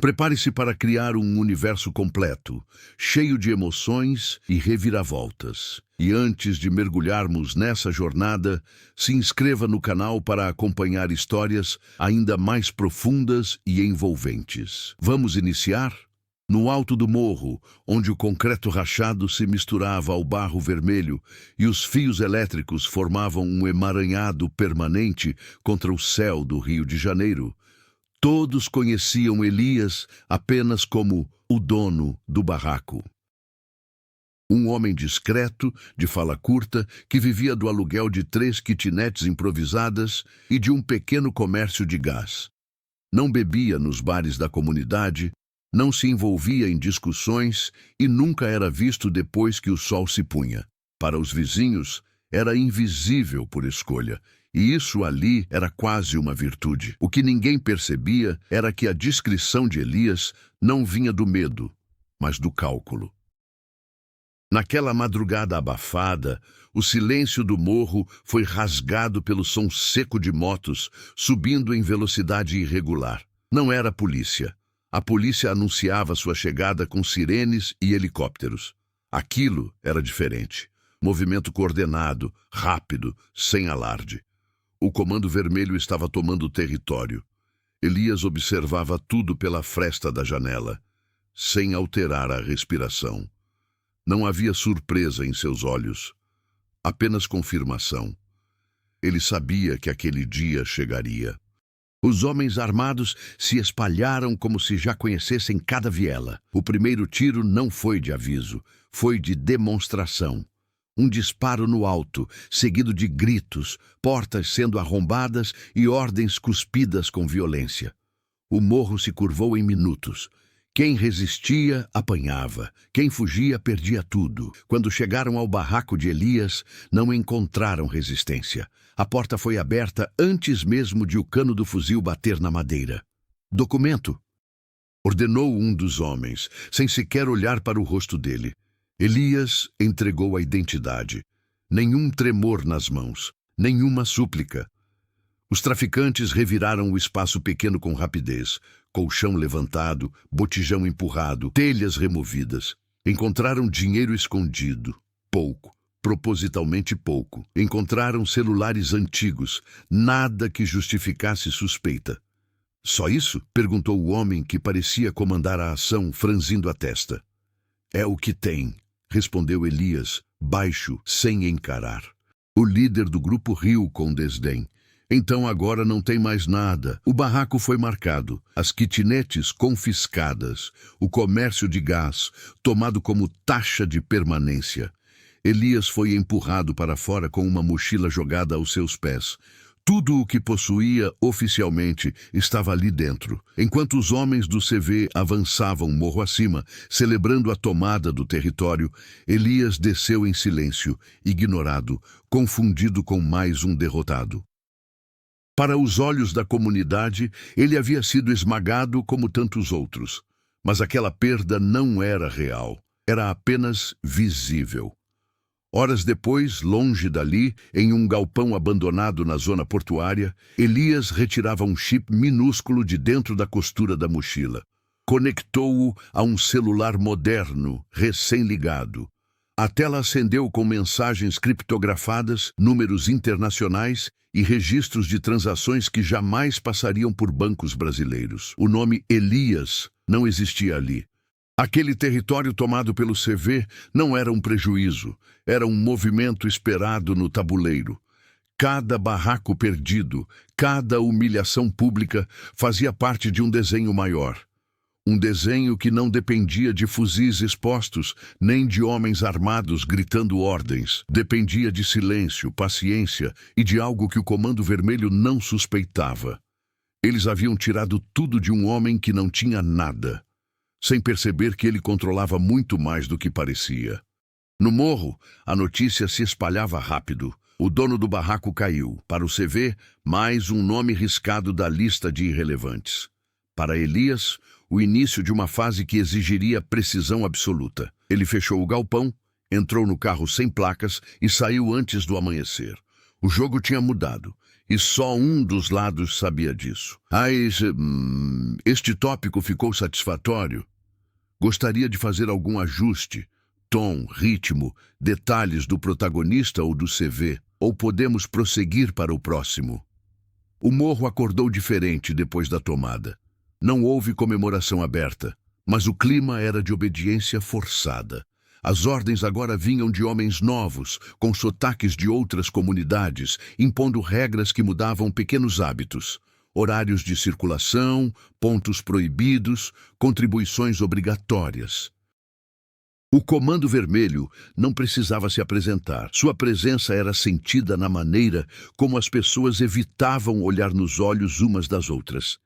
Prepare-se para criar um universo completo, cheio de emoções e reviravoltas. E antes de mergulharmos nessa jornada, se inscreva no canal para acompanhar histórias ainda mais profundas e envolventes. Vamos iniciar? No alto do morro, onde o concreto rachado se misturava ao barro vermelho e os fios elétricos formavam um emaranhado permanente contra o céu do Rio de Janeiro, todos conheciam Elias apenas como o dono do barraco. Um homem discreto, de fala curta, que vivia do aluguel de 3 kitnets improvisadas e de um pequeno comércio de gás. Não bebia nos bares da comunidade, não se envolvia em discussões e nunca era visto depois que o sol se punha. Para os vizinhos, era invisível por escolha, e isso ali era quase uma virtude. O que ninguém percebia era que a discrição de Elias não vinha do medo, mas do cálculo. Naquela madrugada abafada, o silêncio do morro foi rasgado pelo som seco de motos subindo em velocidade irregular. Não era a polícia. A polícia anunciava sua chegada com sirenes e helicópteros. Aquilo era diferente. Movimento coordenado, rápido, sem alarde. O Comando Vermelho estava tomando o território. Elias observava tudo pela fresta da janela, sem alterar a respiração. Não havia surpresa em seus olhos, apenas confirmação. Ele sabia que aquele dia chegaria. Os homens armados se espalharam como se já conhecessem cada viela. O primeiro tiro não foi de aviso, foi de demonstração. Um disparo no alto, seguido de gritos, portas sendo arrombadas e ordens cuspidas com violência. O morro se curvou em minutos. Quem resistia, apanhava. Quem fugia, perdia tudo. Quando chegaram ao barraco de Elias, não encontraram resistência. A porta foi aberta antes mesmo de o cano do fuzil bater na madeira. "Documento!" ordenou um dos homens, sem sequer olhar para o rosto dele. Elias entregou a identidade. Nenhum tremor nas mãos, nenhuma súplica. Os traficantes reviraram o espaço pequeno com rapidez. Colchão levantado, botijão empurrado, telhas removidas. Encontraram dinheiro escondido. Pouco, propositalmente pouco. Encontraram celulares antigos, nada que justificasse suspeita. "Só isso?" perguntou o homem que parecia comandar a ação, franzindo a testa. "É o que tem", respondeu Elias, baixo, sem encarar. O líder do grupo riu com desdém. "Então agora não tem mais nada. O barraco foi marcado, as kitnetes confiscadas, o comércio de gás tomado como taxa de permanência." Elias foi empurrado para fora com uma mochila jogada aos seus pés. Tudo o que possuía oficialmente estava ali dentro. Enquanto os homens do CV avançavam morro acima, celebrando a tomada do território, Elias desceu em silêncio, ignorado, confundido com mais um derrotado. Para os olhos da comunidade, ele havia sido esmagado como tantos outros. Mas aquela perda não era real, era apenas visível. Horas depois, longe dali, em um galpão abandonado na zona portuária, Elias retirava um chip minúsculo de dentro da costura da mochila. Conectou-o a um celular moderno, recém-ligado. A tela acendeu com mensagens criptografadas, números internacionais e registros de transações que jamais passariam por bancos brasileiros. O nome Elias não existia ali. Aquele território tomado pelo CV não era um prejuízo, era um movimento esperado no tabuleiro. Cada barraco perdido, cada humilhação pública fazia parte de um desenho maior. Um desenho que não dependia de fuzis expostos, nem de homens armados gritando ordens. Dependia de silêncio, paciência e de algo que o Comando Vermelho não suspeitava. Eles haviam tirado tudo de um homem que não tinha nada, sem perceber que ele controlava muito mais do que parecia. No morro, a notícia se espalhava rápido. O dono do barraco caiu. Para o CV, mais um nome riscado da lista de irrelevantes. Para Elias, o início de uma fase que exigiria precisão absoluta. Ele fechou o galpão, entrou no carro sem placas e saiu antes do amanhecer. O jogo tinha mudado. E só um dos lados sabia disso. Este tópico ficou satisfatório. Gostaria de fazer algum ajuste? Tom, ritmo, detalhes do protagonista ou do CV? Ou podemos prosseguir para o próximo? O morro acordou diferente depois da tomada. Não houve comemoração aberta, mas o clima era de obediência forçada. As ordens agora vinham de homens novos, com sotaques de outras comunidades, impondo regras que mudavam pequenos hábitos. Horários de circulação, pontos proibidos, contribuições obrigatórias. O Comando Vermelho não precisava se apresentar. Sua presença era sentida na maneira como as pessoas evitavam olhar nos olhos umas das outras.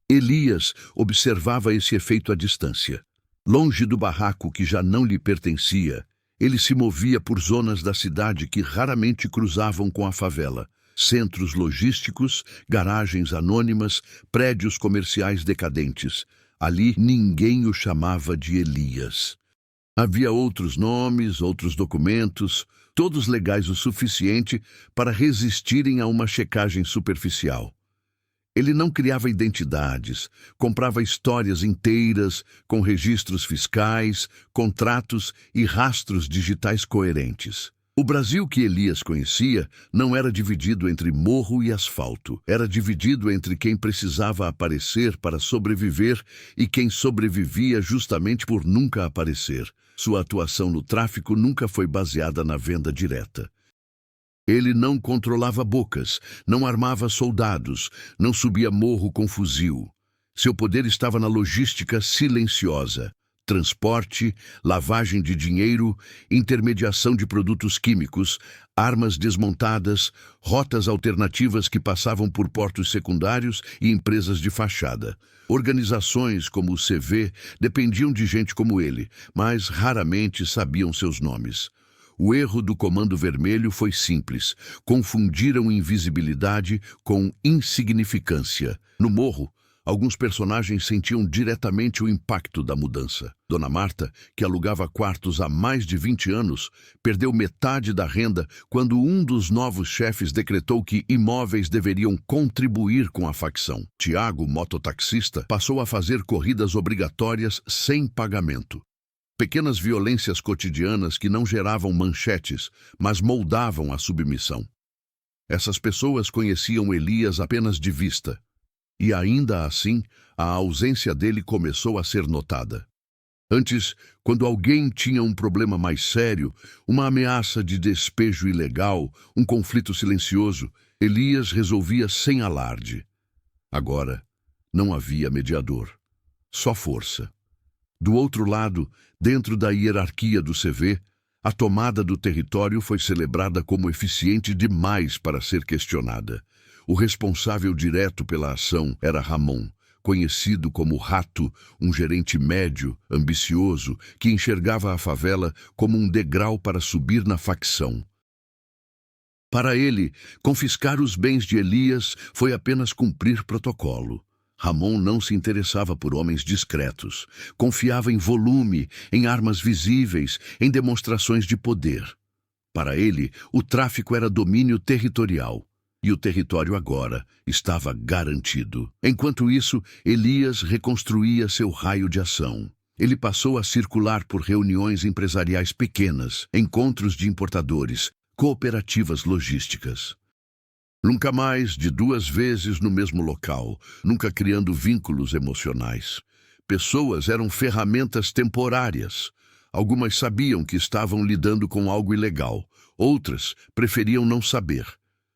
Elias observava esse efeito à distância. Longe do barraco que já não lhe pertencia, ele se movia por zonas da cidade que raramente cruzavam com a favela. Centros logísticos, garagens anônimas, prédios comerciais decadentes. Ali ninguém o chamava de Elias. Havia outros nomes, outros documentos, todos legais o suficiente para resistirem a uma checagem superficial. Ele não criava identidades, comprava histórias inteiras, com registros fiscais, contratos e rastros digitais coerentes. O Brasil que Elias conhecia não era dividido entre morro e asfalto. Era dividido entre quem precisava aparecer para sobreviver e quem sobrevivia justamente por nunca aparecer. Sua atuação no tráfico nunca foi baseada na venda direta. Ele não controlava bocas, não armava soldados, não subia morro com fuzil. Seu poder estava na logística silenciosa. Transporte, lavagem de dinheiro, intermediação de produtos químicos, armas desmontadas, rotas alternativas que passavam por portos secundários e empresas de fachada. Organizações como o CV dependiam de gente como ele, mas raramente sabiam seus nomes. O erro do Comando Vermelho foi simples. Confundiram invisibilidade com insignificância. No morro, alguns personagens sentiam diretamente o impacto da mudança. Dona Marta, que alugava quartos há mais de 20 anos, perdeu metade da renda quando um dos novos chefes decretou que imóveis deveriam contribuir com a facção. Tiago, mototaxista, passou a fazer corridas obrigatórias sem pagamento. Pequenas violências cotidianas que não geravam manchetes, mas moldavam a submissão. Essas pessoas conheciam Elias apenas de vista. E ainda assim, a ausência dele começou a ser notada. Antes, quando alguém tinha um problema mais sério, uma ameaça de despejo ilegal, um conflito silencioso, Elias resolvia sem alarde. Agora, não havia mediador. Só força. Do outro lado, dentro da hierarquia do CV, a tomada do território foi celebrada como eficiente demais para ser questionada. O responsável direto pela ação era Ramon, conhecido como Rato, um gerente médio, ambicioso, que enxergava a favela como um degrau para subir na facção. Para ele, confiscar os bens de Elias foi apenas cumprir protocolo. Ramon não se interessava por homens discretos. Confiava em volume, em armas visíveis, em demonstrações de poder. Para ele, o tráfico era domínio territorial. E o território agora estava garantido. Enquanto isso, Elias reconstruía seu raio de ação. Ele passou a circular por reuniões empresariais pequenas, encontros de importadores, cooperativas logísticas. Nunca mais de 2 vezes no mesmo local, nunca criando vínculos emocionais. Pessoas eram ferramentas temporárias. Algumas sabiam que estavam lidando com algo ilegal, outras preferiam não saber.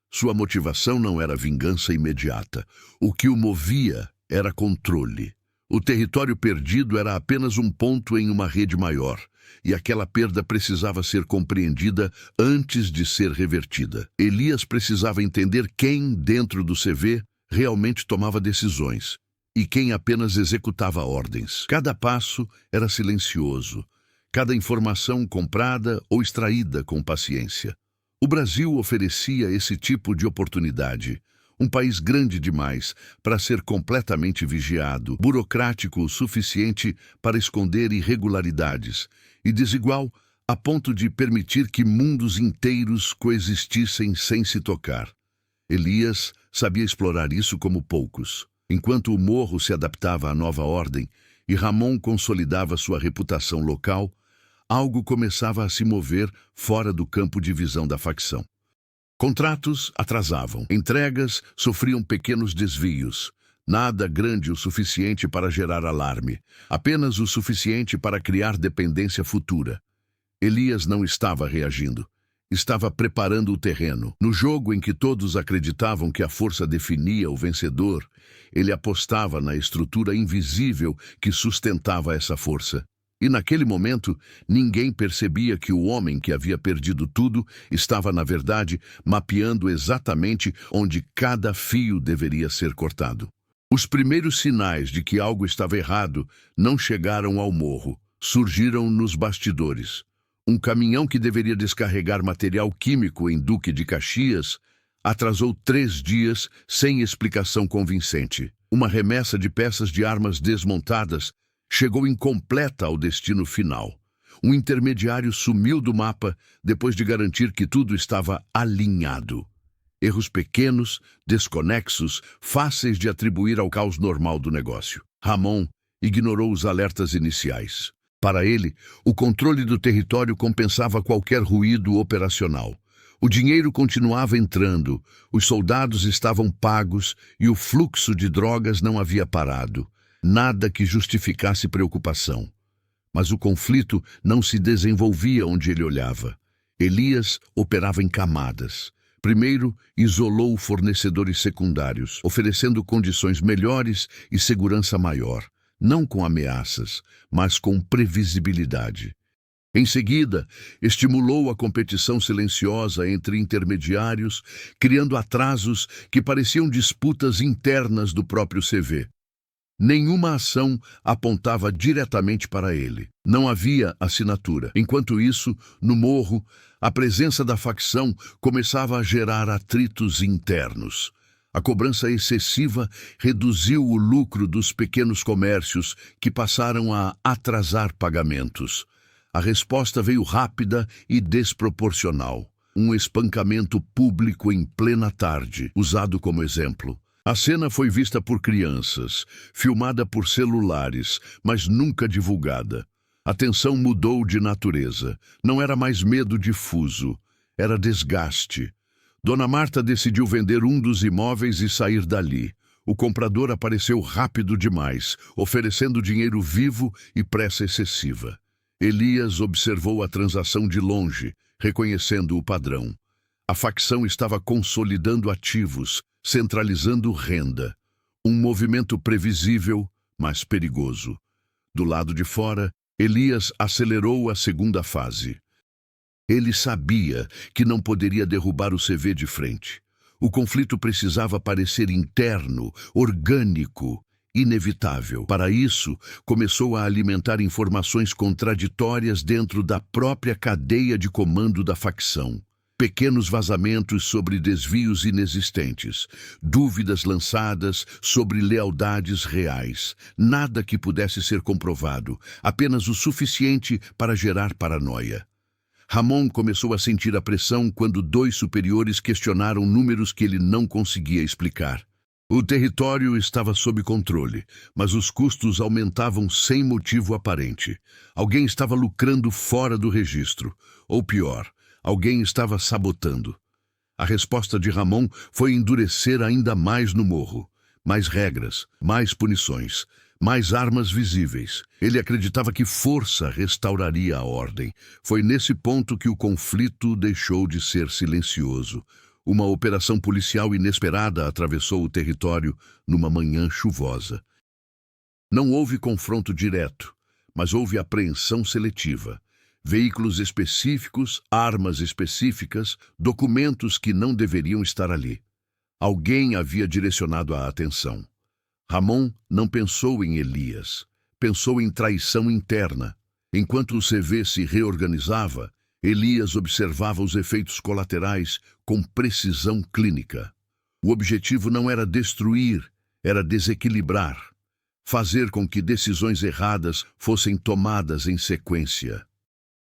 Sua motivação não era vingança imediata. O que o movia era controle. O território perdido era apenas um ponto em uma rede maior, e aquela perda precisava ser compreendida antes de ser revertida. Elias precisava entender quem, dentro do CV, realmente tomava decisões, e quem apenas executava ordens. Cada passo era silencioso, cada informação comprada ou extraída com paciência. O Brasil oferecia esse tipo de oportunidade. Um país grande demais para ser completamente vigiado, burocrático o suficiente para esconder irregularidades, e desigual a ponto de permitir que mundos inteiros coexistissem sem se tocar. Elias sabia explorar isso como poucos. Enquanto o morro se adaptava à nova ordem e Ramon consolidava sua reputação local, algo começava a se mover fora do campo de visão da facção. Contratos atrasavam, entregas sofriam pequenos desvios. Nada grande o suficiente para gerar alarme, apenas o suficiente para criar dependência futura. Elias não estava reagindo. Estava preparando o terreno. No jogo em que todos acreditavam que a força definia o vencedor, ele apostava na estrutura invisível que sustentava essa força. E naquele momento, ninguém percebia que o homem que havia perdido tudo estava, na verdade, mapeando exatamente onde cada fio deveria ser cortado. Os primeiros sinais de que algo estava errado não chegaram ao morro, surgiram nos bastidores. Um caminhão que deveria descarregar material químico em Duque de Caxias atrasou 3 dias sem explicação convincente. Uma remessa de peças de armas desmontadas chegou incompleta ao destino final. Um intermediário sumiu do mapa depois de garantir que tudo estava alinhado. Erros pequenos, desconexos, fáceis de atribuir ao caos normal do negócio. Ramon ignorou os alertas iniciais. Para ele, o controle do território compensava qualquer ruído operacional. O dinheiro continuava entrando, os soldados estavam pagos e o fluxo de drogas não havia parado. Nada que justificasse preocupação. Mas o conflito não se desenvolvia onde ele olhava. Elias operava em camadas. Primeiro, isolou fornecedores secundários, oferecendo condições melhores e segurança maior. Não com ameaças, mas com previsibilidade. Em seguida, estimulou a competição silenciosa entre intermediários, criando atrasos que pareciam disputas internas do próprio CV. Nenhuma ação apontava diretamente para ele. Não havia assinatura. Enquanto isso, no morro, a presença da facção começava a gerar atritos internos. A cobrança excessiva reduziu o lucro dos pequenos comércios, que passaram a atrasar pagamentos. A resposta veio rápida e desproporcional. Um espancamento público em plena tarde, usado como exemplo. A cena foi vista por crianças, filmada por celulares, mas nunca divulgada. A tensão mudou de natureza. Não era mais medo difuso, era desgaste. Dona Marta decidiu vender um dos imóveis e sair dali. O comprador apareceu rápido demais, oferecendo dinheiro vivo e pressa excessiva. Elias observou a transação de longe, reconhecendo o padrão. A facção estava consolidando ativos, centralizando renda. Um movimento previsível, mas perigoso. Do lado de fora, Elias acelerou a segunda fase. Ele sabia que não poderia derrubar o CV de frente. O conflito precisava parecer interno, orgânico, inevitável. Para isso, começou a alimentar informações contraditórias dentro da própria cadeia de comando da facção. Pequenos vazamentos sobre desvios inexistentes, dúvidas lançadas sobre lealdades reais, nada que pudesse ser comprovado, apenas o suficiente para gerar paranoia. Ramon começou a sentir a pressão quando 2 superiores questionaram números que ele não conseguia explicar. O território estava sob controle, mas os custos aumentavam sem motivo aparente. Alguém estava lucrando fora do registro, ou pior, alguém estava sabotando. A resposta de Ramon foi endurecer ainda mais no morro. Mais regras, mais punições, mais armas visíveis. Ele acreditava que força restauraria a ordem. Foi nesse ponto que o conflito deixou de ser silencioso. Uma operação policial inesperada atravessou o território numa manhã chuvosa. Não houve confronto direto, mas houve apreensão seletiva. Veículos específicos, armas específicas, documentos que não deveriam estar ali. Alguém havia direcionado a atenção. Ramon não pensou em Elias, pensou em traição interna. Enquanto o CV se reorganizava, Elias observava os efeitos colaterais com precisão clínica. O objetivo não era destruir, era desequilibrar, fazer com que decisões erradas fossem tomadas em sequência.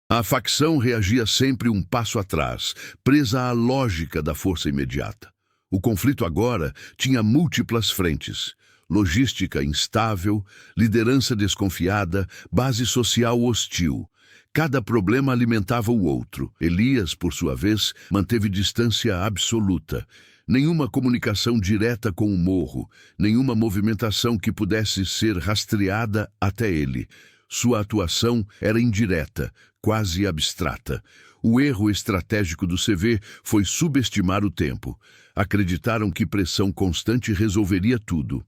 A facção reagia sempre um passo atrás, presa à lógica da força imediata. O conflito agora tinha múltiplas frentes: logística instável, liderança desconfiada, base social hostil. Cada problema alimentava o outro. Elias, por sua vez, manteve distância absoluta. Nenhuma comunicação direta com o morro, nenhuma movimentação que pudesse ser rastreada até ele. Sua atuação era indireta, quase abstrata. O erro estratégico do CV foi subestimar o tempo. Acreditaram que pressão constante resolveria tudo.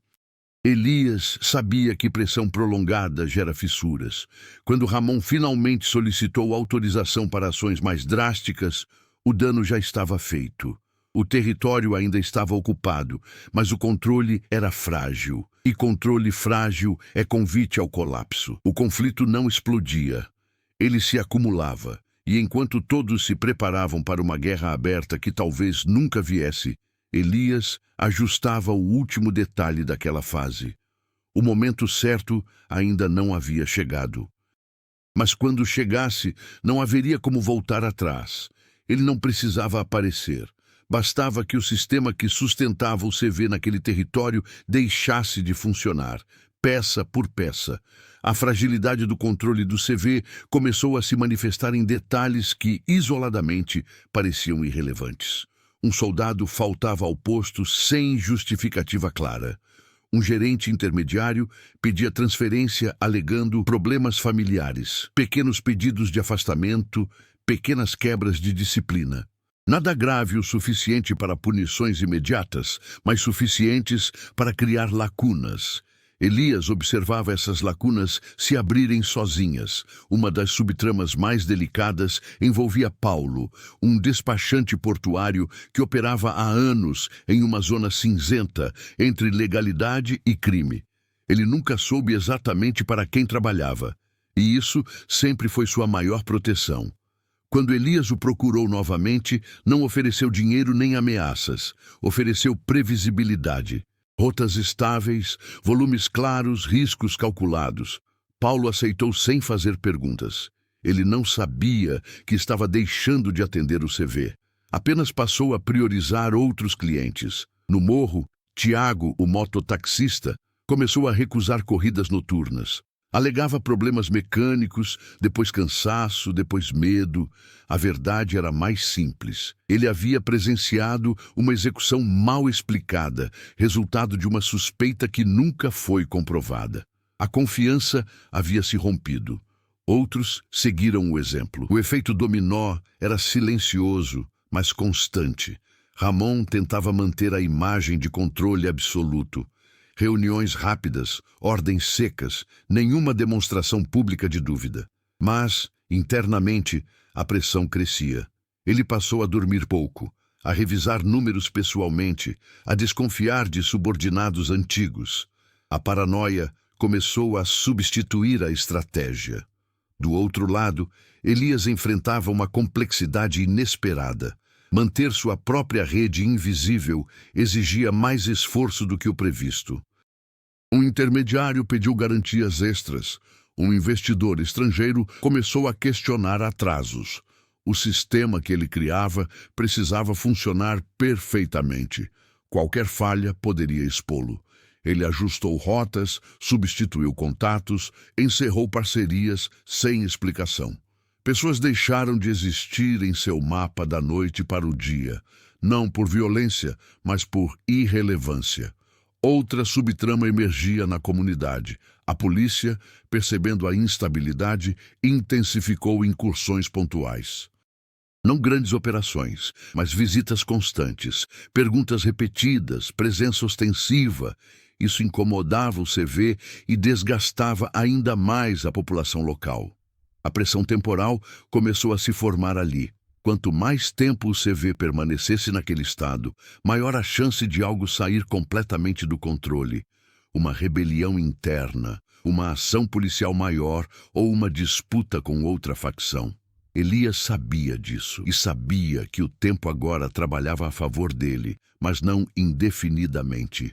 Elias sabia que pressão prolongada gera fissuras. Quando Ramon finalmente solicitou autorização para ações mais drásticas, o dano já estava feito. O território ainda estava ocupado, mas o controle era frágil. E controle frágil é convite ao colapso. O conflito não explodia. Ele se acumulava. E enquanto todos se preparavam para uma guerra aberta que talvez nunca viesse, Elias ajustava o último detalhe daquela fase. O momento certo ainda não havia chegado. Mas quando chegasse, não haveria como voltar atrás. Ele não precisava aparecer. Bastava que o sistema que sustentava o CV naquele território deixasse de funcionar, peça por peça. A fragilidade do controle do CV começou a se manifestar em detalhes que, isoladamente, pareciam irrelevantes. Um soldado faltava ao posto sem justificativa clara. Um gerente intermediário pedia transferência alegando problemas familiares, pequenos pedidos de afastamento, pequenas quebras de disciplina. Nada grave o suficiente para punições imediatas, mas suficientes para criar lacunas. Elias observava essas lacunas se abrirem sozinhas. Uma das subtramas mais delicadas envolvia Paulo, um despachante portuário que operava há anos em uma zona cinzenta entre legalidade e crime. Ele nunca soube exatamente para quem trabalhava, e isso sempre foi sua maior proteção. Quando Elias o procurou novamente, não ofereceu dinheiro nem ameaças, ofereceu previsibilidade. Rotas estáveis, volumes claros, riscos calculados. Paulo aceitou sem fazer perguntas. Ele não sabia que estava deixando de atender o CV. Apenas passou a priorizar outros clientes. No morro, Tiago, o mototaxista, começou a recusar corridas noturnas. Alegava problemas mecânicos, depois cansaço, depois medo. A verdade era mais simples. Ele havia presenciado uma execução mal explicada, resultado de uma suspeita que nunca foi comprovada. A confiança havia se rompido. Outros seguiram o exemplo. O efeito dominó era silencioso, mas constante. Ramon tentava manter a imagem de controle absoluto. Reuniões rápidas, ordens secas, nenhuma demonstração pública de dúvida. Mas, internamente, a pressão crescia. Ele passou a dormir pouco, a revisar números pessoalmente, a desconfiar de subordinados antigos. A paranoia começou a substituir a estratégia. Do outro lado, Elias enfrentava uma complexidade inesperada. Manter sua própria rede invisível exigia mais esforço do que o previsto. Um intermediário pediu garantias extras. Um investidor estrangeiro começou a questionar atrasos. O sistema que ele criava precisava funcionar perfeitamente. Qualquer falha poderia expô-lo. Ele ajustou rotas, substituiu contatos, encerrou parcerias sem explicação. Pessoas deixaram de existir em seu mapa da noite para o dia, não por violência, mas por irrelevância. Outra subtrama emergia na comunidade. A polícia, percebendo a instabilidade, intensificou incursões pontuais. Não grandes operações, mas visitas constantes, perguntas repetidas, presença ostensiva. Isso incomodava o CV e desgastava ainda mais a população local. A pressão temporal começou a se formar ali. Quanto mais tempo o CV permanecesse naquele estado, maior a chance de algo sair completamente do controle. Uma rebelião interna, uma ação policial maior ou uma disputa com outra facção. Elias sabia disso e sabia que o tempo agora trabalhava a favor dele, mas não indefinidamente.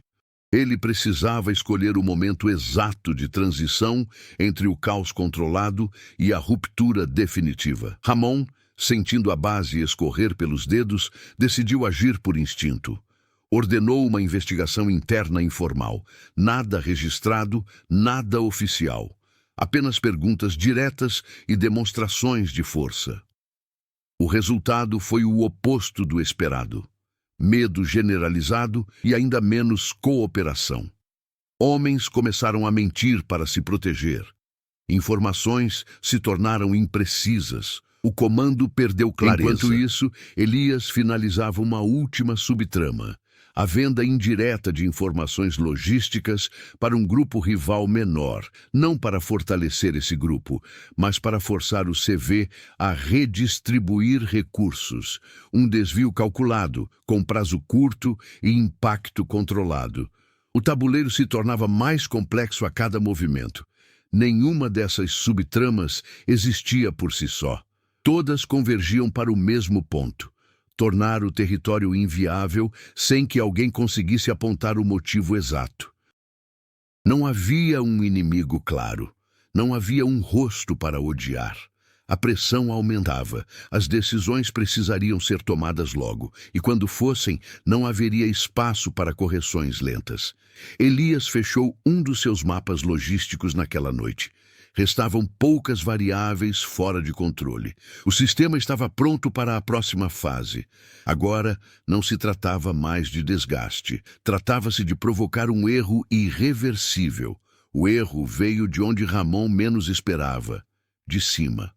Ele precisava escolher o momento exato de transição entre o caos controlado e a ruptura definitiva. Ramon, sentindo a base escorrer pelos dedos, decidiu agir por instinto. Ordenou uma investigação interna informal. Nada registrado, nada oficial. Apenas perguntas diretas e demonstrações de força. O resultado foi o oposto do esperado. Medo generalizado e ainda menos cooperação. Homens começaram a mentir para se proteger. Informações se tornaram imprecisas. O comando perdeu clareza. Enquanto isso, Elias finalizava uma última subtrama. A venda indireta de informações logísticas para um grupo rival menor, não para fortalecer esse grupo, mas para forçar o CV a redistribuir recursos. Um desvio calculado, com prazo curto e impacto controlado. O tabuleiro se tornava mais complexo a cada movimento. Nenhuma dessas subtramas existia por si só. Todas convergiam para o mesmo ponto. Tornar o território inviável sem que alguém conseguisse apontar o motivo exato. Não havia um inimigo claro. Não havia um rosto para odiar. A pressão aumentava. As decisões precisariam ser tomadas logo. E quando fossem, não haveria espaço para correções lentas. Elias fechou um dos seus mapas logísticos naquela noite. Restavam poucas variáveis fora de controle. O sistema estava pronto para a próxima fase. Agora, não se tratava mais de desgaste. Tratava-se de provocar um erro irreversível. O erro veio de onde Ramon menos esperava, de cima.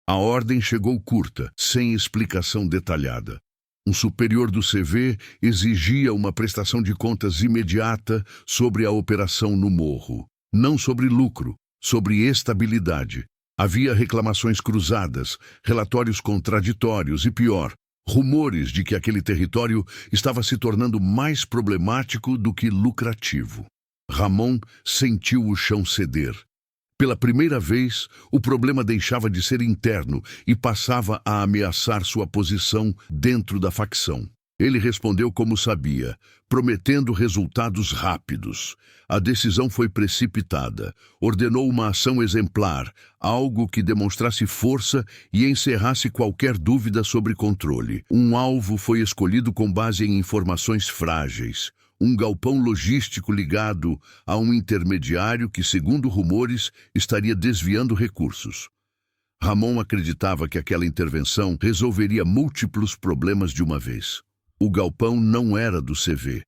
A ordem chegou curta, sem explicação detalhada. Um superior do CV exigia uma prestação de contas imediata sobre a operação no morro. Não sobre lucro, sobre estabilidade. Havia reclamações cruzadas, relatórios contraditórios e, pior, rumores de que aquele território estava se tornando mais problemático do que lucrativo. Ramon sentiu o chão ceder. Pela primeira vez, o problema deixava de ser interno e passava a ameaçar sua posição dentro da facção. Ele respondeu como sabia, prometendo resultados rápidos. A decisão foi precipitada. Ordenou uma ação exemplar, algo que demonstrasse força e encerrasse qualquer dúvida sobre controle. Um alvo foi escolhido com base em informações frágeis. Um galpão logístico ligado a um intermediário que, segundo rumores, estaria desviando recursos. Ramon acreditava que aquela intervenção resolveria múltiplos problemas de uma vez. O galpão não era do CV.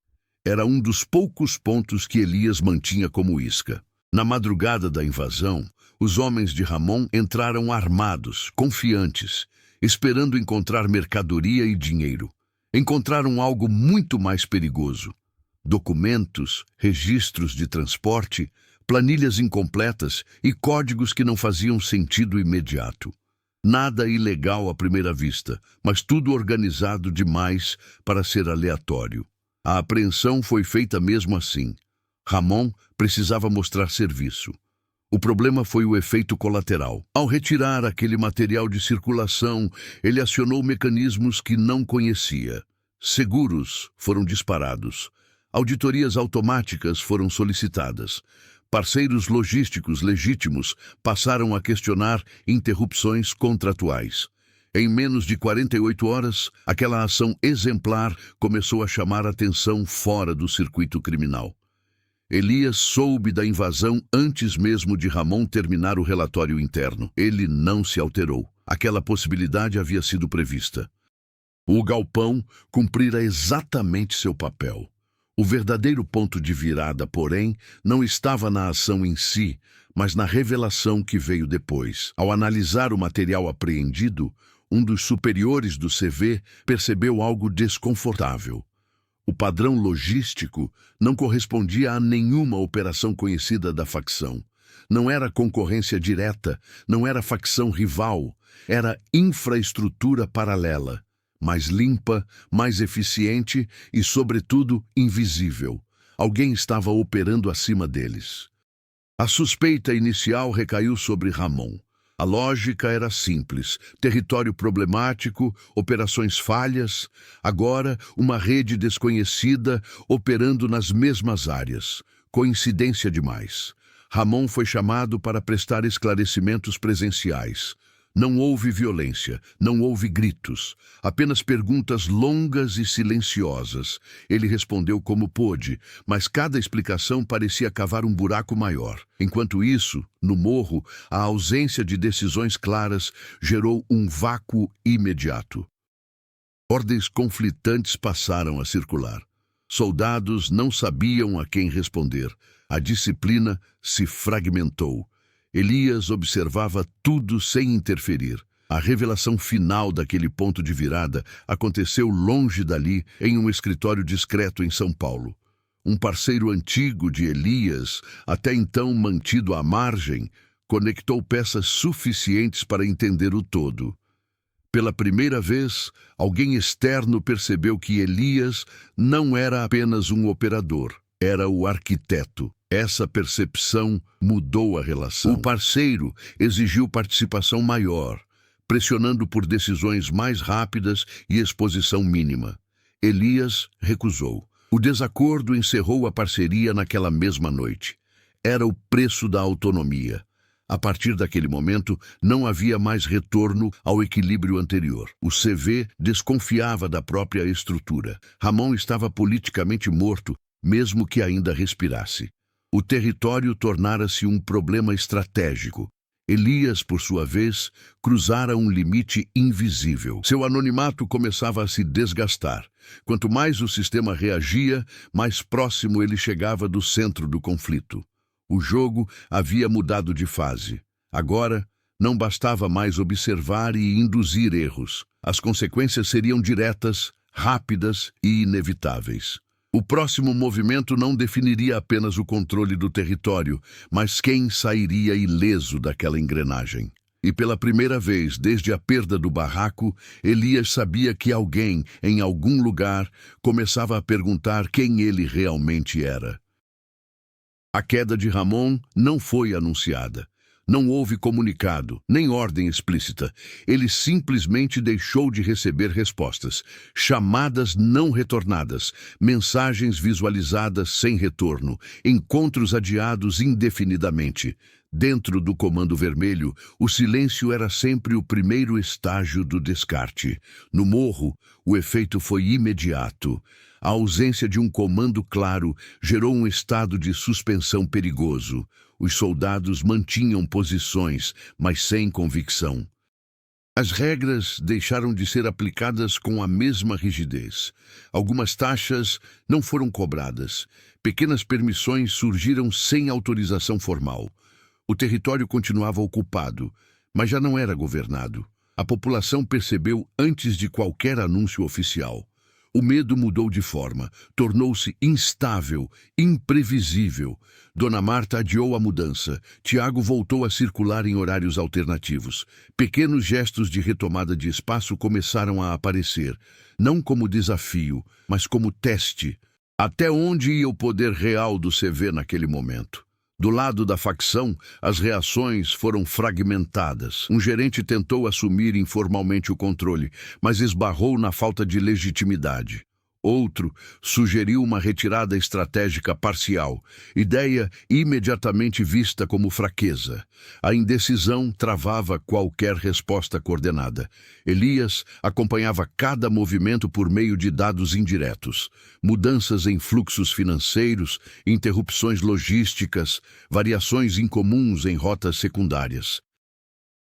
Era um dos poucos pontos que Elias mantinha como isca. Na madrugada da invasão, os homens de Ramon entraram armados, confiantes, esperando encontrar mercadoria e dinheiro. Encontraram algo muito mais perigoso. Documentos, registros de transporte, planilhas incompletas e códigos que não faziam sentido imediato. Nada ilegal à primeira vista, mas tudo organizado demais para ser aleatório. A apreensão foi feita mesmo assim. Ramon precisava mostrar serviço. O problema foi o efeito colateral. Ao retirar aquele material de circulação, ele acionou mecanismos que não conhecia. Seguros foram disparados. Auditorias automáticas foram solicitadas. Parceiros logísticos legítimos passaram a questionar interrupções contratuais. Em menos de 48 horas, aquela ação exemplar começou a chamar atenção fora do circuito criminal. Elias soube da invasão antes mesmo de Ramon terminar o relatório interno. Ele não se alterou. Aquela possibilidade havia sido prevista. O galpão cumprira exatamente seu papel. O verdadeiro ponto de virada, porém, não estava na ação em si, mas na revelação que veio depois. Ao analisar o material apreendido, um dos superiores do CV percebeu algo desconfortável. O padrão logístico não correspondia a nenhuma operação conhecida da facção. Não era concorrência direta, não era facção rival, era infraestrutura paralela. Mais limpa, mais eficiente e, sobretudo, invisível. Alguém estava operando acima deles. A suspeita inicial recaiu sobre Ramon. A lógica era simples: território problemático, operações falhas, agora uma rede desconhecida operando nas mesmas áreas. Coincidência demais. Ramon foi chamado para prestar esclarecimentos presenciais. Não houve violência, não houve gritos, apenas perguntas longas e silenciosas. Ele respondeu como pôde, mas cada explicação parecia cavar um buraco maior. Enquanto isso, no morro, a ausência de decisões claras gerou um vácuo imediato. Ordens conflitantes passaram a circular. Soldados não sabiam a quem responder. A disciplina se fragmentou. Elias observava tudo sem interferir. A revelação final daquele ponto de virada aconteceu longe dali, em um escritório discreto em São Paulo. Um parceiro antigo de Elias, até então mantido à margem, conectou peças suficientes para entender o todo. Pela primeira vez, alguém externo percebeu que Elias não era apenas um operador, era o arquiteto. Essa percepção mudou a relação. O parceiro exigiu participação maior, pressionando por decisões mais rápidas e exposição mínima. Elias recusou. O desacordo encerrou a parceria naquela mesma noite. Era o preço da autonomia. A partir daquele momento, não havia mais retorno ao equilíbrio anterior. O CV desconfiava da própria estrutura. Ramon estava politicamente morto, mesmo que ainda respirasse. O território tornara-se um problema estratégico. Elias, por sua vez, cruzara um limite invisível. Seu anonimato começava a se desgastar. Quanto mais o sistema reagia, mais próximo ele chegava do centro do conflito. O jogo havia mudado de fase. Agora, não bastava mais observar e induzir erros. As consequências seriam diretas, rápidas e inevitáveis. O próximo movimento não definiria apenas o controle do território, mas quem sairia ileso daquela engrenagem. E pela primeira vez, desde a perda do barraco, Elias sabia que alguém, em algum lugar, começava a perguntar quem ele realmente era. A queda de Ramon não foi anunciada. Não houve comunicado, nem ordem explícita. Ele simplesmente deixou de receber respostas, chamadas não retornadas, mensagens visualizadas sem retorno, encontros adiados indefinidamente. Dentro do Comando Vermelho, o silêncio era sempre o primeiro estágio do descarte. No morro, o efeito foi imediato. A ausência de um comando claro gerou um estado de suspensão perigoso. Os soldados mantinham posições, mas sem convicção. As regras deixaram de ser aplicadas com a mesma rigidez. Algumas taxas não foram cobradas. Pequenas permissões surgiram sem autorização formal. O território continuava ocupado, mas já não era governado. A população percebeu antes de qualquer anúncio oficial. O medo mudou de forma, tornou-se instável, imprevisível. Dona Marta adiou a mudança. Tiago voltou a circular em horários alternativos. Pequenos gestos de retomada de espaço começaram a aparecer, não como desafio, mas como teste. Até onde ia o poder real do CV naquele momento? Do lado da facção, as reações foram fragmentadas. Um gerente tentou assumir informalmente o controle, mas esbarrou na falta de legitimidade. Outro sugeriu uma retirada estratégica parcial, ideia imediatamente vista como fraqueza. A indecisão travava qualquer resposta coordenada. Elias acompanhava cada movimento por meio de dados indiretos. Mudanças em fluxos financeiros, interrupções logísticas, variações incomuns em rotas secundárias.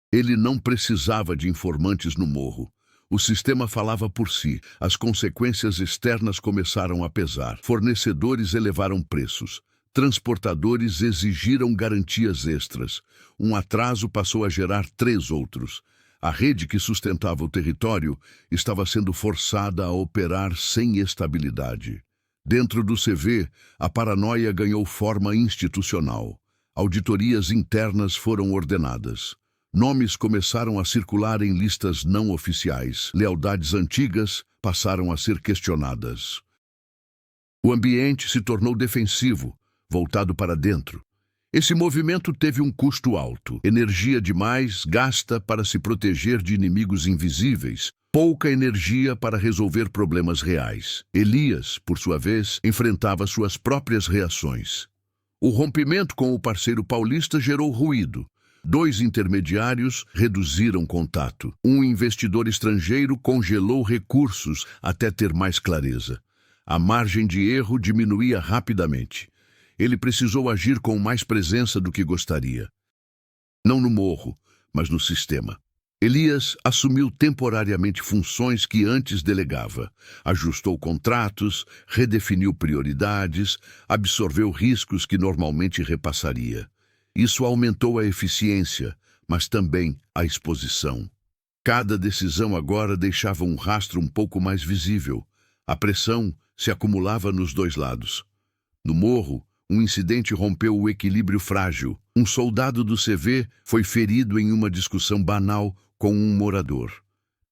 Ele não precisava de informantes no morro. O sistema falava por si. As consequências externas começaram a pesar. Fornecedores elevaram preços. Transportadores exigiram garantias extras. Um atraso passou a gerar 3 outros. A rede que sustentava o território estava sendo forçada a operar sem estabilidade. Dentro do CV, a paranoia ganhou forma institucional. Auditorias internas foram ordenadas. Nomes começaram a circular em listas não oficiais. Lealdades antigas passaram a ser questionadas. O ambiente se tornou defensivo, voltado para dentro. Esse movimento teve um custo alto. Energia demais gasta para se proteger de inimigos invisíveis. Pouca energia para resolver problemas reais. Elias, por sua vez, enfrentava suas próprias reações. O rompimento com o parceiro paulista gerou ruído. 2 intermediários reduziram contato. Um investidor estrangeiro congelou recursos até ter mais clareza. A margem de erro diminuía rapidamente. Ele precisou agir com mais presença do que gostaria. Não no morro, mas no sistema. Elias assumiu temporariamente funções que antes delegava. Ajustou contratos, redefiniu prioridades, absorveu riscos que normalmente repassaria. Isso aumentou a eficiência, mas também a exposição. Cada decisão agora deixava um rastro um pouco mais visível. A pressão se acumulava nos 2 lados. No morro, um incidente rompeu o equilíbrio frágil. Um soldado do CV foi ferido em uma discussão banal com um morador.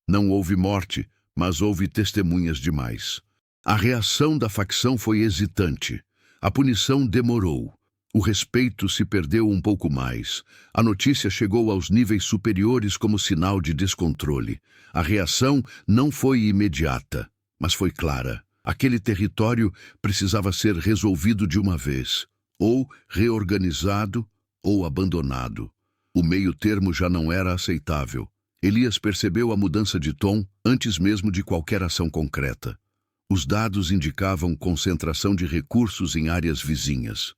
Não houve morte, mas houve testemunhas demais. A reação da facção foi hesitante. A punição demorou. O respeito se perdeu um pouco mais. A notícia chegou aos níveis superiores como sinal de descontrole. A reação não foi imediata, mas foi clara. Aquele território precisava ser resolvido de uma vez, ou reorganizado ou abandonado. O meio-termo já não era aceitável. Elias percebeu a mudança de tom antes mesmo de qualquer ação concreta. Os dados indicavam concentração de recursos em áreas vizinhas.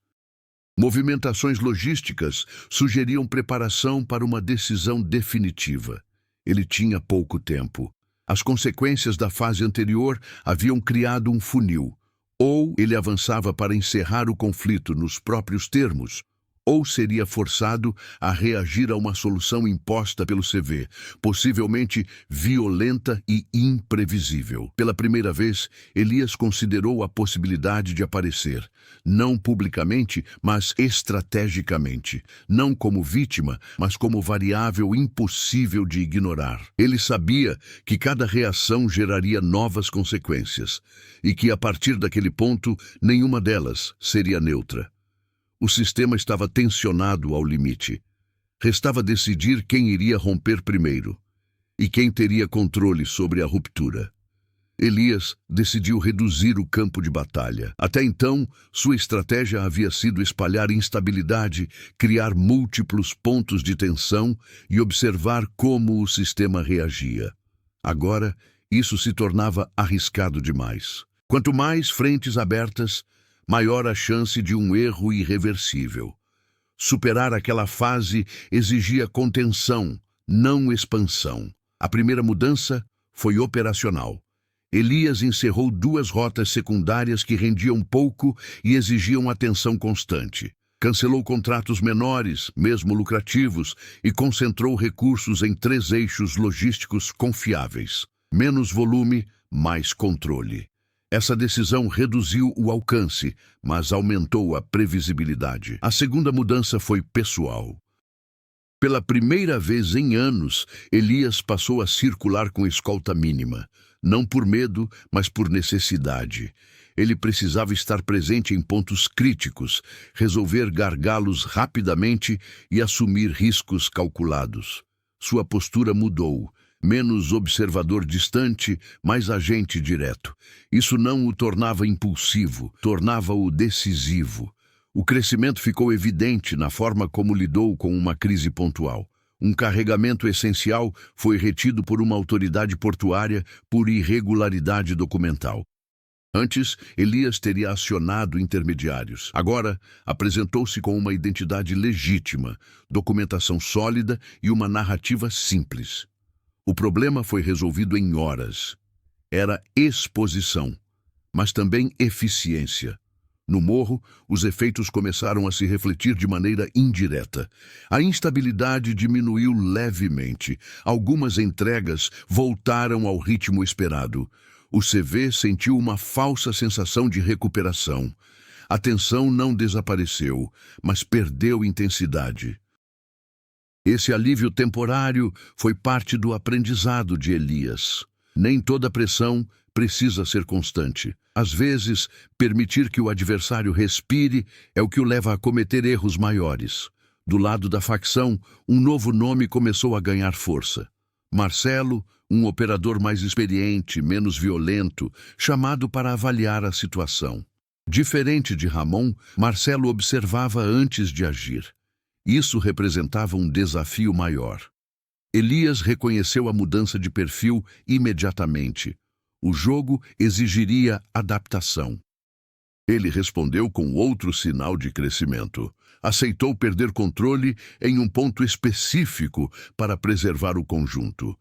Movimentações logísticas sugeriam preparação para uma decisão definitiva. Ele tinha pouco tempo. As consequências da fase anterior haviam criado um funil. Ou ele avançava para encerrar o conflito nos próprios termos, ou seria forçado a reagir a uma solução imposta pelo CV, possivelmente violenta e imprevisível. Pela primeira vez, Elias considerou a possibilidade de aparecer, não publicamente, mas estrategicamente, não como vítima, mas como variável impossível de ignorar. Ele sabia que cada reação geraria novas consequências, e que a partir daquele ponto, nenhuma delas seria neutra. O sistema estava tensionado ao limite. Restava decidir quem iria romper primeiro e quem teria controle sobre a ruptura. Elias decidiu reduzir o campo de batalha. Até então, sua estratégia havia sido espalhar instabilidade, criar múltiplos pontos de tensão e observar como o sistema reagia. Agora, isso se tornava arriscado demais. Quanto mais frentes abertas, maior a chance de um erro irreversível. Superar aquela fase exigia contenção, não expansão. A primeira mudança foi operacional. Elias encerrou 2 rotas secundárias que rendiam pouco e exigiam atenção constante. Cancelou contratos menores, mesmo lucrativos, e concentrou recursos em 3 eixos logísticos confiáveis. Menos volume, mais controle. Essa decisão reduziu o alcance, mas aumentou a previsibilidade. A segunda mudança foi pessoal. Pela primeira vez em anos, Elias passou a circular com escolta mínima, não por medo, mas por necessidade. Ele precisava estar presente em pontos críticos, resolver gargalos rapidamente e assumir riscos calculados. Sua postura mudou. Menos observador distante, mais agente direto. Isso não o tornava impulsivo, tornava-o decisivo. O crescimento ficou evidente na forma como lidou com uma crise pontual. Um carregamento essencial foi retido por uma autoridade portuária por irregularidade documental. Antes, Elias teria acionado intermediários. Agora, apresentou-se com uma identidade legítima, documentação sólida e uma narrativa simples. O problema foi resolvido em horas. Era exposição, mas também eficiência. No morro, os efeitos começaram a se refletir de maneira indireta. A instabilidade diminuiu levemente. Algumas entregas voltaram ao ritmo esperado. O CV sentiu uma falsa sensação de recuperação. A tensão não desapareceu, mas perdeu intensidade. Esse alívio temporário foi parte do aprendizado de Elias. Nem toda pressão precisa ser constante. Às vezes, permitir que o adversário respire é o que o leva a cometer erros maiores. Do lado da facção, um novo nome começou a ganhar força. Marcelo, um operador mais experiente, menos violento, chamado para avaliar a situação. Diferente de Ramon, Marcelo observava antes de agir. Isso representava um desafio maior. Elias reconheceu a mudança de perfil imediatamente. O jogo exigiria adaptação. Ele respondeu com outro sinal de crescimento. Aceitou perder controle em um ponto específico para preservar o conjunto.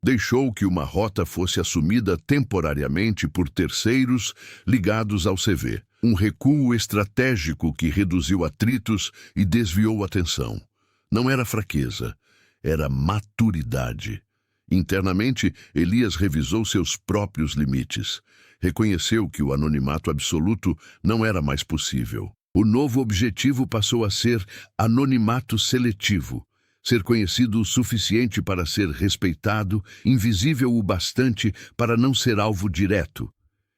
Deixou que uma rota fosse assumida temporariamente por terceiros ligados ao CV. Um recuo estratégico que reduziu atritos e desviou a atenção. Não era fraqueza, era maturidade. Internamente, Elias revisou seus próprios limites. Reconheceu que o anonimato absoluto não era mais possível. O novo objetivo passou a ser anonimato seletivo. Ser conhecido o suficiente para ser respeitado, invisível o bastante para não ser alvo direto.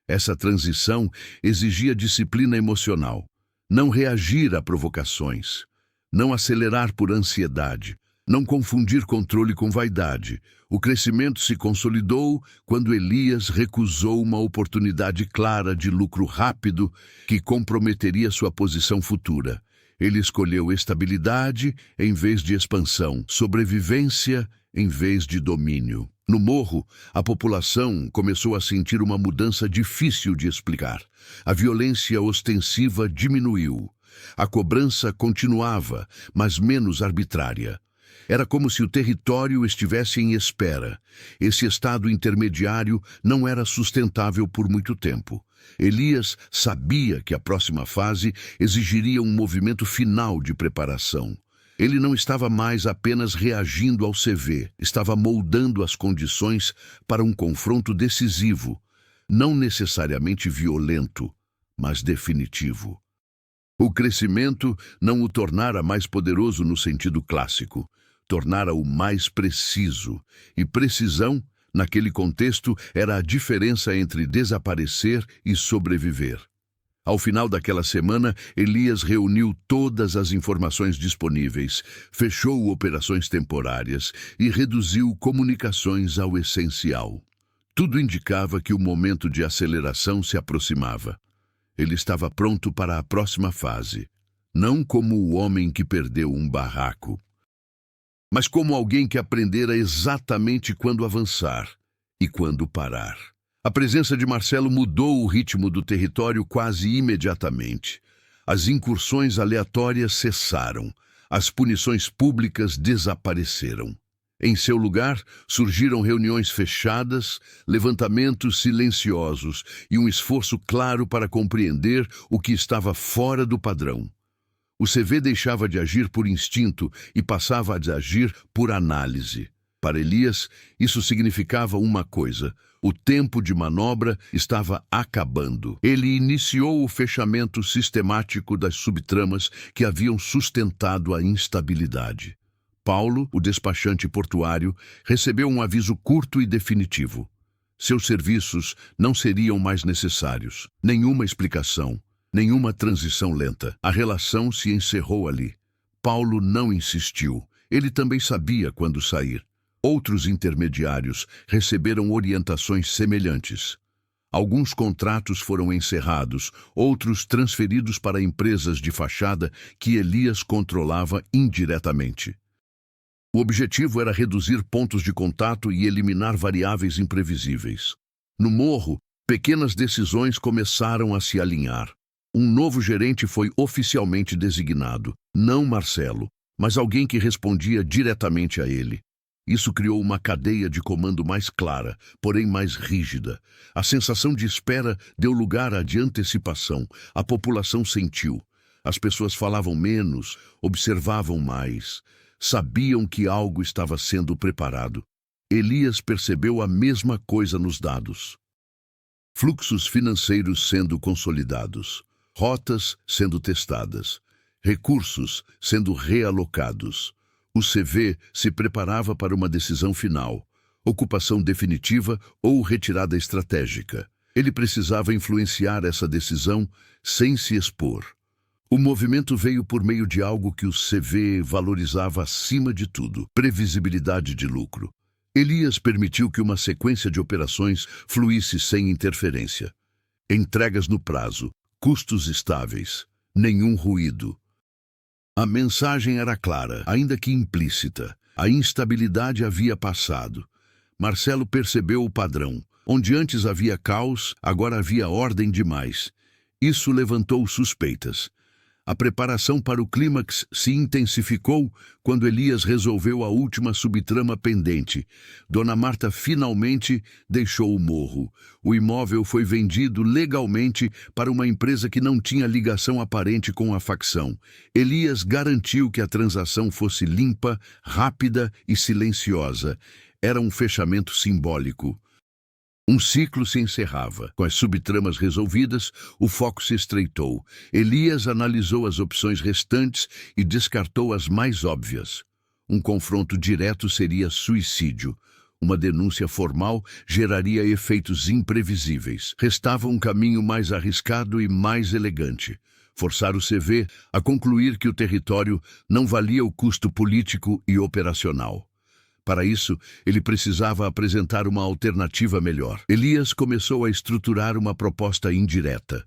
Essa transição exigia disciplina emocional. Não reagir a provocações. Não acelerar por ansiedade. Não confundir controle com vaidade. O crescimento se consolidou quando Elias recusou uma oportunidade clara de lucro rápido que comprometeria sua posição futura. Ele escolheu estabilidade em vez de expansão, sobrevivência em vez de domínio. No morro, a população começou a sentir uma mudança difícil de explicar. A violência ostensiva diminuiu. A cobrança continuava, mas menos arbitrária. Era como se o território estivesse em espera. Esse estado intermediário não era sustentável por muito tempo. Elias sabia que a próxima fase exigiria um movimento final de preparação. Ele não estava mais apenas reagindo ao CV, estava moldando as condições para um confronto decisivo, não necessariamente violento, mas definitivo. O crescimento não o tornara mais poderoso no sentido clássico, tornara-o mais preciso, e precisão, naquele contexto, era a diferença entre desaparecer e sobreviver. Ao final daquela semana, Elias reuniu todas as informações disponíveis, fechou operações temporárias e reduziu comunicações ao essencial. Tudo indicava que o momento de aceleração se aproximava. Ele estava pronto para a próxima fase, não como o homem que perdeu um barraco, mas como alguém que aprendera exatamente quando avançar e quando parar. A presença de Marcelo mudou o ritmo do território quase imediatamente. As incursões aleatórias cessaram. As punições públicas desapareceram. Em seu lugar, surgiram reuniões fechadas, levantamentos silenciosos e um esforço claro para compreender o que estava fora do padrão. O CV deixava de agir por instinto e passava a agir por análise. Para Elias, isso significava uma coisa: o tempo de manobra estava acabando. Ele iniciou o fechamento sistemático das subtramas que haviam sustentado a instabilidade. Paulo, o despachante portuário, recebeu um aviso curto e definitivo. Seus serviços não seriam mais necessários. Nenhuma explicação, nenhuma transição lenta. A relação se encerrou ali. Paulo não insistiu. Ele também sabia quando sair. Outros intermediários receberam orientações semelhantes. Alguns contratos foram encerrados, outros transferidos para empresas de fachada que Elias controlava indiretamente. O objetivo era reduzir pontos de contato e eliminar variáveis imprevisíveis. No morro, pequenas decisões começaram a se alinhar. Um novo gerente foi oficialmente designado, não Marcelo, mas alguém que respondia diretamente a ele. Isso criou uma cadeia de comando mais clara, porém mais rígida. A sensação de espera deu lugar à de antecipação. A população sentiu. As pessoas falavam menos, observavam mais. Sabiam que algo estava sendo preparado. Elias percebeu a mesma coisa nos dados. Fluxos financeiros sendo consolidados, rotas sendo testadas, recursos sendo realocados. O CV se preparava para uma decisão final, ocupação definitiva ou retirada estratégica. Ele precisava influenciar essa decisão sem se expor. O movimento veio por meio de algo que o CV valorizava acima de tudo: previsibilidade de lucro. Elias permitiu que uma sequência de operações fluísse sem interferência. Entregas no prazo, custos estáveis, nenhum ruído. A mensagem era clara, ainda que implícita. A instabilidade havia passado. Marcelo percebeu o padrão. Onde antes havia caos, agora havia ordem demais. Isso levantou suspeitas. A preparação para o clímax se intensificou quando Elias resolveu a última subtrama pendente. Dona Marta finalmente deixou o morro. O imóvel foi vendido legalmente para uma empresa que não tinha ligação aparente com a facção. Elias garantiu que a transação fosse limpa, rápida e silenciosa. Era um fechamento simbólico. Um ciclo se encerrava. Com as subtramas resolvidas, o foco se estreitou. Elias analisou as opções restantes e descartou as mais óbvias. Um confronto direto seria suicídio. Uma denúncia formal geraria efeitos imprevisíveis. Restava um caminho mais arriscado e mais elegante. Forçar o CV a concluir que o território não valia o custo político e operacional. Para isso, ele precisava apresentar uma alternativa melhor. Elias começou a estruturar uma proposta indireta.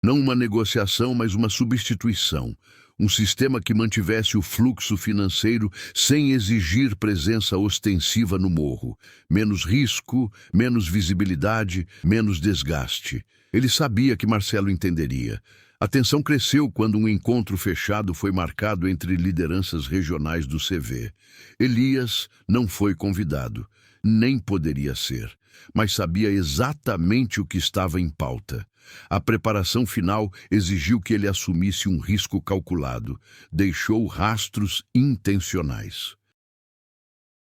Não uma negociação, mas uma substituição. Um sistema que mantivesse o fluxo financeiro sem exigir presença ostensiva no morro. Menos risco, menos visibilidade, menos desgaste. Ele sabia que Marcelo entenderia. A tensão cresceu quando um encontro fechado foi marcado entre lideranças regionais do CV. Elias não foi convidado, nem poderia ser, mas sabia exatamente o que estava em pauta. A preparação final exigiu que ele assumisse um risco calculado, deixou rastros intencionais.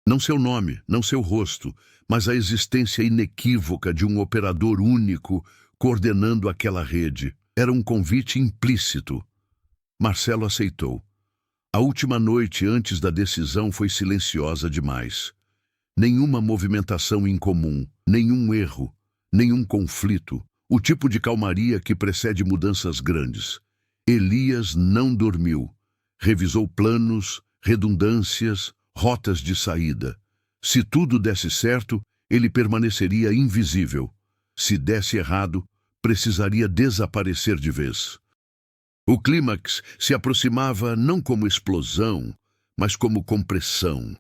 Não seu nome, não seu rosto, mas a existência inequívoca de um operador único coordenando aquela rede. Era um convite implícito. Marcelo aceitou. A última noite antes da decisão foi silenciosa demais. Nenhuma movimentação incomum, nenhum erro, nenhum conflito. O tipo de calmaria que precede mudanças grandes. Elias não dormiu. Revisou planos, redundâncias, rotas de saída. Se tudo desse certo, ele permaneceria invisível. Se desse errado, precisaria desaparecer de vez. O clímax se aproximava não como explosão, mas como compressão.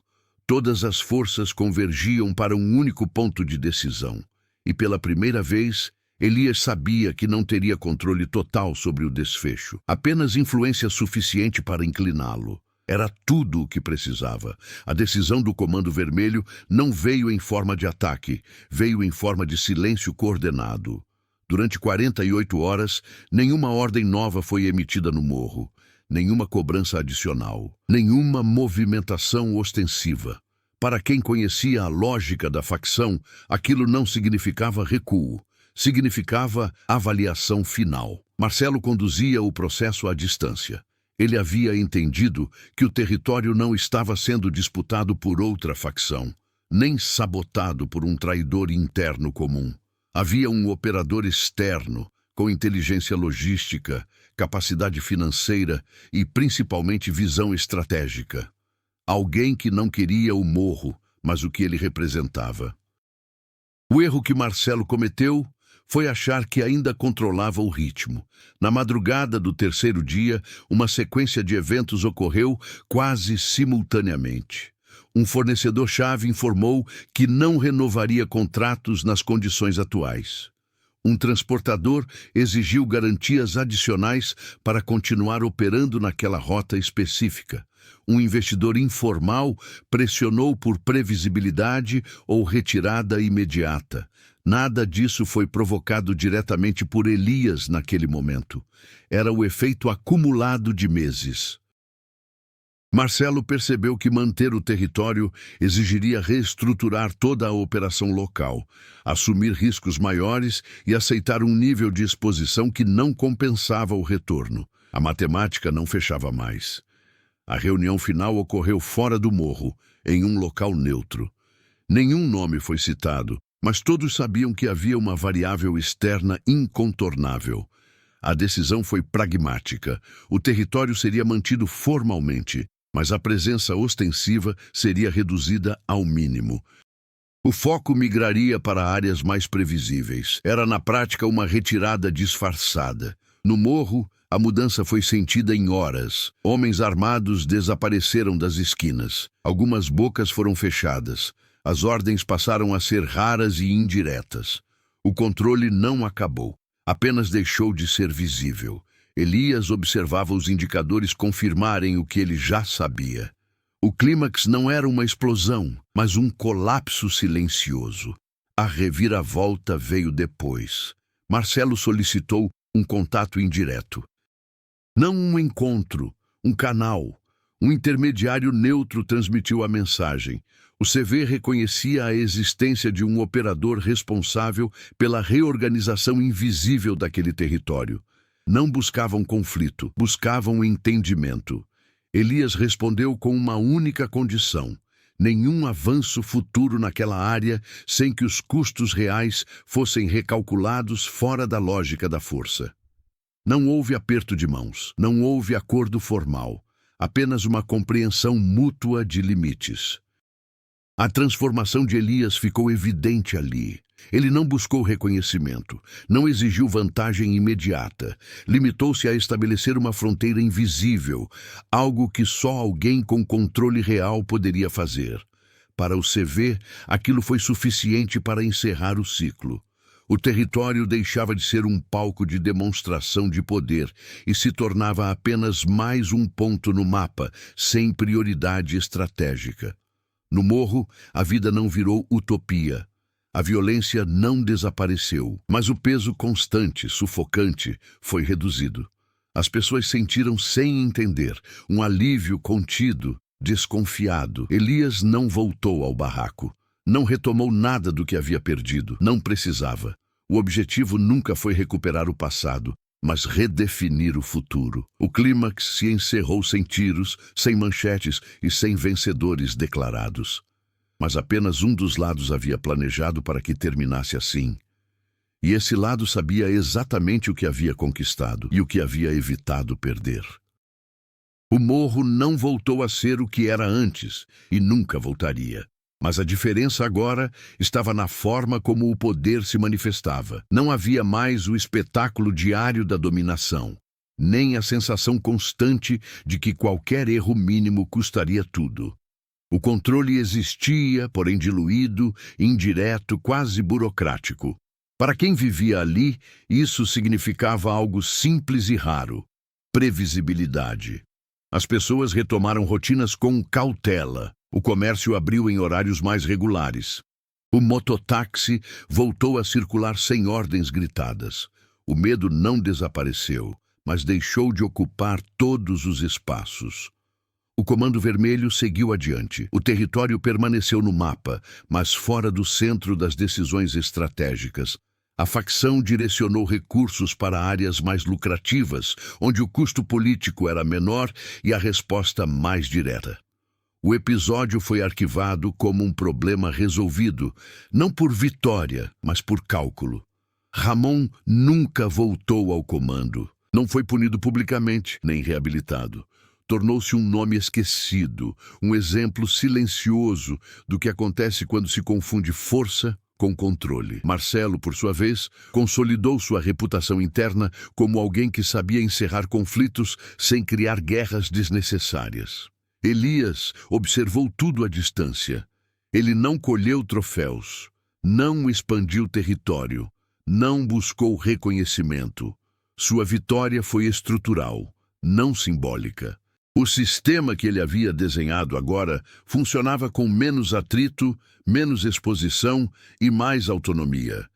Todas as forças convergiam para um único ponto de decisão. E pela primeira vez, Elias sabia que não teria controle total sobre o desfecho, apenas influência suficiente para incliná-lo. Era tudo o que precisava. A decisão do Comando Vermelho não veio em forma de ataque, veio em forma de silêncio coordenado. Durante 48 horas, nenhuma ordem nova foi emitida no morro, nenhuma cobrança adicional, nenhuma movimentação ostensiva. Para quem conhecia a lógica da facção, aquilo não significava recuo, significava avaliação final. Marcelo conduzia o processo à distância. Ele havia entendido que o território não estava sendo disputado por outra facção, nem sabotado por um traidor interno comum. Havia um operador externo, com inteligência logística, capacidade financeira e, principalmente, visão estratégica. Alguém que não queria o morro, mas o que ele representava. O erro que Marcelo cometeu foi achar que ainda controlava o ritmo. Na madrugada do terceiro dia, uma sequência de eventos ocorreu quase simultaneamente. Um fornecedor-chave informou que não renovaria contratos nas condições atuais. Um transportador exigiu garantias adicionais para continuar operando naquela rota específica. Um investidor informal pressionou por previsibilidade ou retirada imediata. Nada disso foi provocado diretamente por Elias naquele momento. Era o efeito acumulado de meses. Marcelo percebeu que manter o território exigiria reestruturar toda a operação local, assumir riscos maiores e aceitar um nível de exposição que não compensava o retorno. A matemática não fechava mais. A reunião final ocorreu fora do morro, em um local neutro. Nenhum nome foi citado, mas todos sabiam que havia uma variável externa incontornável. A decisão foi pragmática. O território seria mantido formalmente, mas a presença ostensiva seria reduzida ao mínimo. O foco migraria para áreas mais previsíveis. Era, na prática, uma retirada disfarçada. No morro, A mudança foi sentida em horas. Homens armados desapareceram das esquinas. Algumas bocas foram fechadas. As ordens passaram a ser raras e indiretas. O controle não acabou. Apenas deixou de ser visível. Elias observava os indicadores confirmarem o que ele já sabia. O clímax não era uma explosão, mas um colapso silencioso. A reviravolta veio depois. Marcelo solicitou um contato indireto. Não um encontro, um canal. Um intermediário neutro transmitiu a mensagem. O CV reconhecia a existência de um operador responsável pela reorganização invisível daquele território. Não buscavam conflito, buscavam entendimento. Elias respondeu com uma única condição: nenhum avanço futuro naquela área sem que os custos reais fossem recalculados fora da lógica da força. Não houve aperto de mãos, não houve acordo formal, apenas uma compreensão mútua de limites. A transformação de Elias ficou evidente ali. Ele não buscou reconhecimento, não exigiu vantagem imediata, limitou-se a estabelecer uma fronteira invisível, algo que só alguém com controle real poderia fazer. Para o CV, aquilo foi suficiente para encerrar o ciclo. O território deixava de ser um palco de demonstração de poder e se tornava apenas mais um ponto no mapa, sem prioridade estratégica. No morro, a vida não virou utopia. A violência não desapareceu, mas o peso constante, sufocante, foi reduzido. As pessoas sentiram sem entender, um alívio contido, desconfiado. Elias não voltou ao barraco. Não retomou nada do que havia perdido. Não precisava. O objetivo nunca foi recuperar o passado, mas redefinir o futuro. O clímax se encerrou sem tiros, sem manchetes e sem vencedores declarados. Mas apenas um dos lados havia planejado para que terminasse assim. E esse lado sabia exatamente o que havia conquistado e o que havia evitado perder. O morro não voltou a ser o que era antes e nunca voltaria. Mas a diferença agora estava na forma como o poder se manifestava. Não havia mais o espetáculo diário da dominação, nem a sensação constante de que qualquer erro mínimo custaria tudo. O controle existia, porém diluído, indireto, quase burocrático. Para quem vivia ali, isso significava algo simples e raro: previsibilidade. As pessoas retomaram rotinas com cautela. O comércio abriu em horários mais regulares. O mototáxi voltou a circular sem ordens gritadas. O medo não desapareceu, mas deixou de ocupar todos os espaços. O Comando Vermelho seguiu adiante. O território permaneceu no mapa, mas fora do centro das decisões estratégicas. A facção direcionou recursos para áreas mais lucrativas, onde o custo político era menor e a resposta mais direta. O episódio foi arquivado como um problema resolvido, não por vitória, mas por cálculo. Ramon nunca voltou ao comando. Não foi punido publicamente, nem reabilitado. Tornou-se um nome esquecido, um exemplo silencioso do que acontece quando se confunde força com controle. Marcelo, por sua vez, consolidou sua reputação interna como alguém que sabia encerrar conflitos sem criar guerras desnecessárias. Elias observou tudo à distância. Ele não colheu troféus, não expandiu território, não buscou reconhecimento. Sua vitória foi estrutural, não simbólica. O sistema que ele havia desenhado agora funcionava com menos atrito, menos exposição e mais autonomia.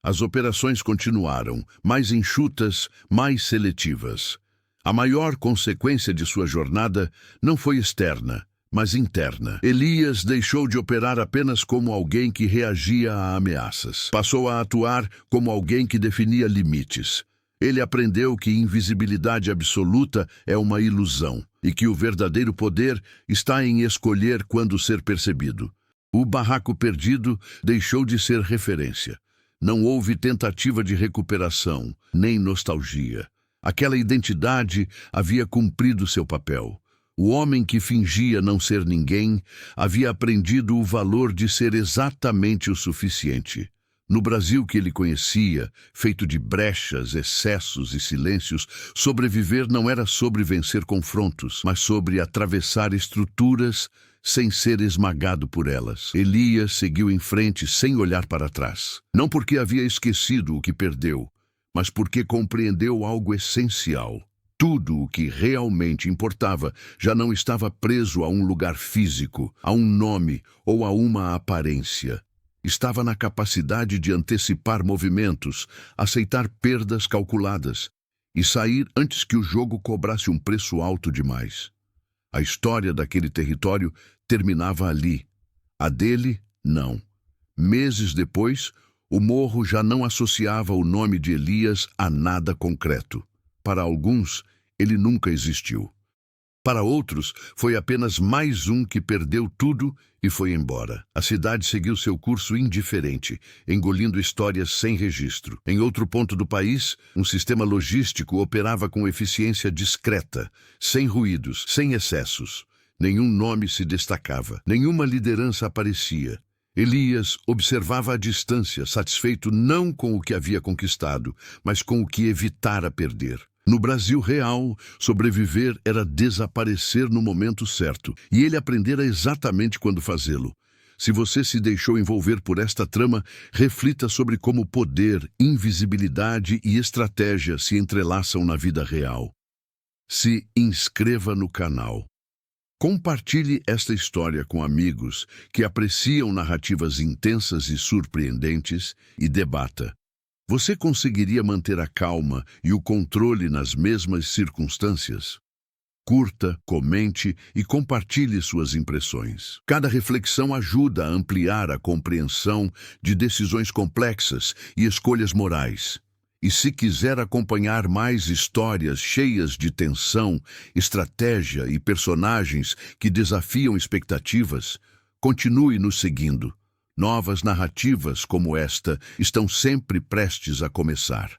As operações continuaram, mais enxutas, mais seletivas. A maior consequência de sua jornada não foi externa, mas interna. Elias deixou de operar apenas como alguém que reagia a ameaças. Passou a atuar como alguém que definia limites. Ele aprendeu que invisibilidade absoluta é uma ilusão e que o verdadeiro poder está em escolher quando ser percebido. O barraco perdido deixou de ser referência. Não houve tentativa de recuperação, nem nostalgia. Aquela identidade havia cumprido seu papel. O homem que fingia não ser ninguém havia aprendido o valor de ser exatamente o suficiente. No Brasil que ele conhecia, feito de brechas, excessos e silêncios, sobreviver não era sobre vencer confrontos, mas sobre atravessar estruturas sem ser esmagado por elas. Elias seguiu em frente sem olhar para trás. Não porque havia esquecido o que perdeu, mas porque compreendeu algo essencial. Tudo o que realmente importava já não estava preso a um lugar físico, a um nome ou a uma aparência. Estava na capacidade de antecipar movimentos, aceitar perdas calculadas e sair antes que o jogo cobrasse um preço alto demais. A história daquele território terminava ali. A dele, não. Meses depois, o morro já não associava o nome de Elias a nada concreto. Para alguns, ele nunca existiu. Para outros, foi apenas mais um que perdeu tudo e foi embora. A cidade seguiu seu curso indiferente, engolindo histórias sem registro. Em outro ponto do país, um sistema logístico operava com eficiência discreta, sem ruídos, sem excessos. Nenhum nome se destacava, nenhuma liderança aparecia. Elias observava à distância, satisfeito não com o que havia conquistado, mas com o que evitara perder. No Brasil real, sobreviver era desaparecer no momento certo, e ele aprendera exatamente quando fazê-lo. Se você se deixou envolver por esta trama, reflita sobre como poder, invisibilidade e estratégia se entrelaçam na vida real. Se inscreva no canal. Compartilhe esta história com amigos que apreciam narrativas intensas e surpreendentes e debata. Você conseguiria manter a calma e o controle nas mesmas circunstâncias? Curta, comente e compartilhe suas impressões. Cada reflexão ajuda a ampliar a compreensão de decisões complexas e escolhas morais. E se quiser acompanhar mais histórias cheias de tensão, estratégia e personagens que desafiam expectativas, continue nos seguindo. Novas narrativas como esta estão sempre prestes a começar.